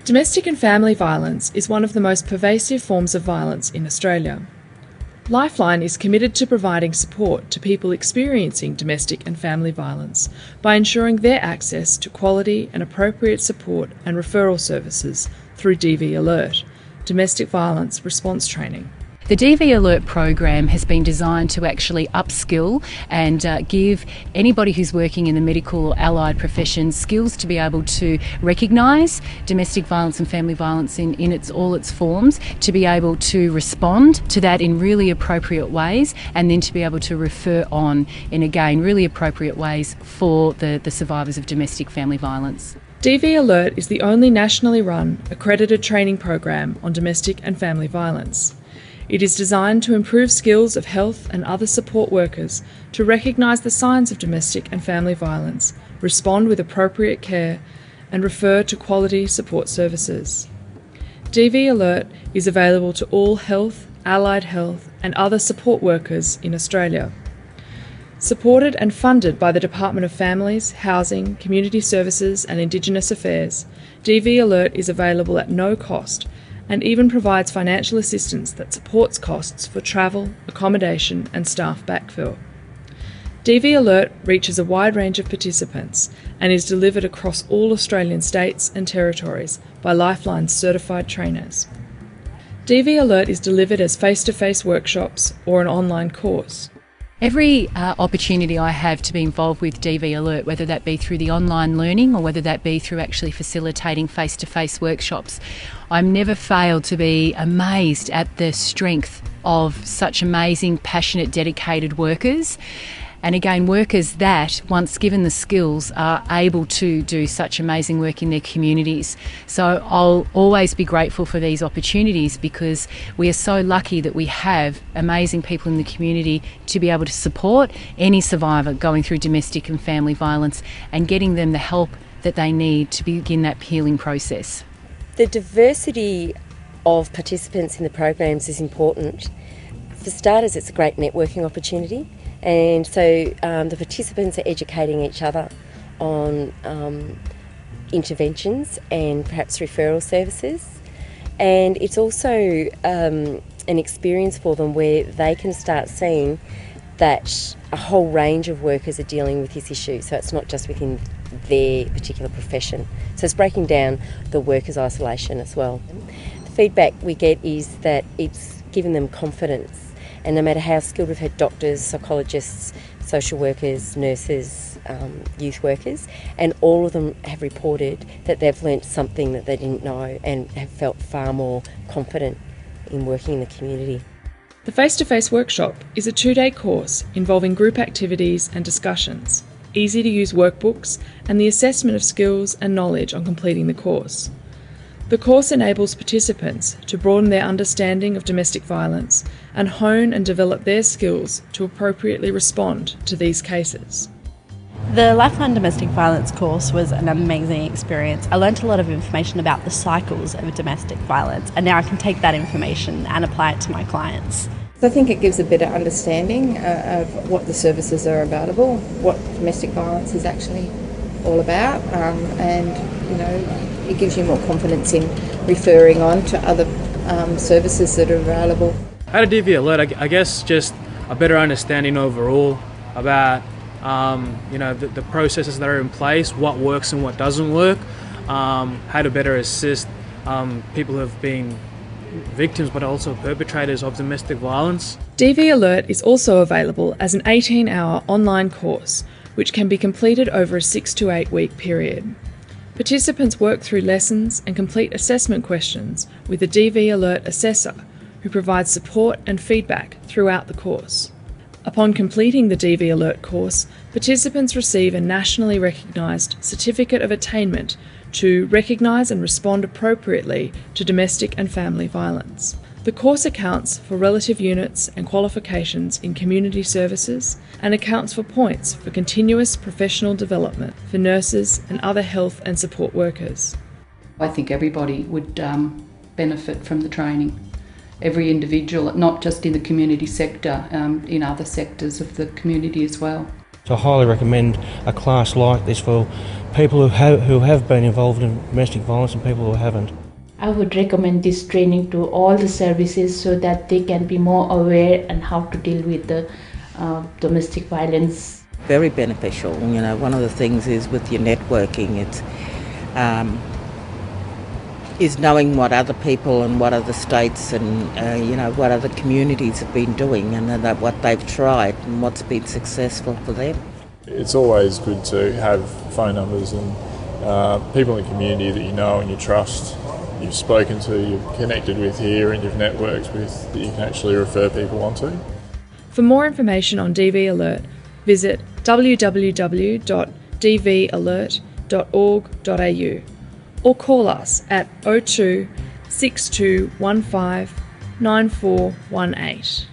Domestic and family violence is one of the most pervasive forms of violence in Australia. Lifeline is committed to providing support to people experiencing domestic and family violence by ensuring their access to quality and appropriate support and referral services through DV Alert, Domestic Violence Response Training. The DV Alert program has been designed to actually upskill and give anybody who's working in the medical or allied professions skills to be able to recognise domestic violence and family violence in all its forms, to be able to respond to that in really appropriate ways, and then to be able to refer on in, again, really appropriate ways for the survivors of domestic family violence. DV Alert is the only nationally run, accredited training program on domestic and family violence. It is designed to improve skills of health and other support workers to recognise the signs of domestic and family violence, respond with appropriate care, and refer to quality support services. DV Alert is available to all health, allied health, and other support workers in Australia. Supported and funded by the Department of Families, Housing, Community Services and Indigenous Affairs, DV Alert is available at no cost and even provides financial assistance that supports costs for travel, accommodation and staff backfill. DV Alert reaches a wide range of participants and is delivered across all Australian states and territories by Lifeline's certified trainers. DV Alert is delivered as face-to-face workshops or an online course. Every opportunity I have to be involved with DV Alert, whether that be through the online learning or whether that be through actually facilitating face-to-face workshops, I'm never failed to be amazed at the strength of such amazing, passionate, dedicated workers. And again, workers that, once given the skills, are able to do such amazing work in their communities. So I'll always be grateful for these opportunities because we are so lucky that we have amazing people in the community to be able to support any survivor going through domestic and family violence and getting them the help that they need to begin that healing process. The diversity of participants in the programs is important. For starters, it's a great networking opportunity. And so the participants are educating each other on interventions and perhaps referral services. And it's also an experience for them where they can start seeing that a whole range of workers are dealing with this issue. So it's not just within their particular profession. So it's breaking down the workers' isolation as well. The feedback we get is that it's given them confidence. And no matter how skilled, we've had doctors, psychologists, social workers, nurses, youth workers, and all of them have reported that they've learnt something that they didn't know and have felt far more confident in working in the community. The face-to-face workshop is a 2-day course involving group activities and discussions, easy-to-use workbooks, and the assessment of skills and knowledge on completing the course. The course enables participants to broaden their understanding of domestic violence and hone and develop their skills to appropriately respond to these cases. The Lifeline Domestic Violence course was an amazing experience. I learnt a lot of information about the cycles of domestic violence, and now I can take that information and apply it to my clients. I think it gives a better understanding of what the services are available, what domestic violence is actually all about, and it gives you more confidence in referring on to other services that are available. At a DV Alert, I guess just a better understanding overall about the processes that are in place, what works and what doesn't work, how to better assist people who have been victims but also perpetrators of domestic violence. DV Alert is also available as an 18-hour online course which can be completed over a 6 to 8 week period. Participants work through lessons and complete assessment questions with a DV Alert assessor who provides support and feedback throughout the course. Upon completing the DV Alert course, participants receive a nationally recognised Certificate of Attainment to recognise and respond appropriately to domestic and family violence. The course accounts for relative units and qualifications in community services and accounts for points for continuous professional development for nurses and other health and support workers. I think everybody would benefit from the training. Every individual, not just in the community sector, in other sectors of the community as well. So I highly recommend a class like this for people who have been involved in domestic violence and people who haven't. I would recommend this training to all the services so that they can be more aware and how to deal with the domestic violence. Very beneficial. You know, one of the things is with your networking, it's is knowing what other people and what other states and you know, what other communities have been doing and that what they've tried and what's been successful for them. It's always good to have phone numbers and people in the community that you know and you trust, you've spoken to, you've connected with here and you've networked with, that you can actually refer people onto. For more information on DV Alert, visit www.dvalert.org.au or call us at 02 6215 9418.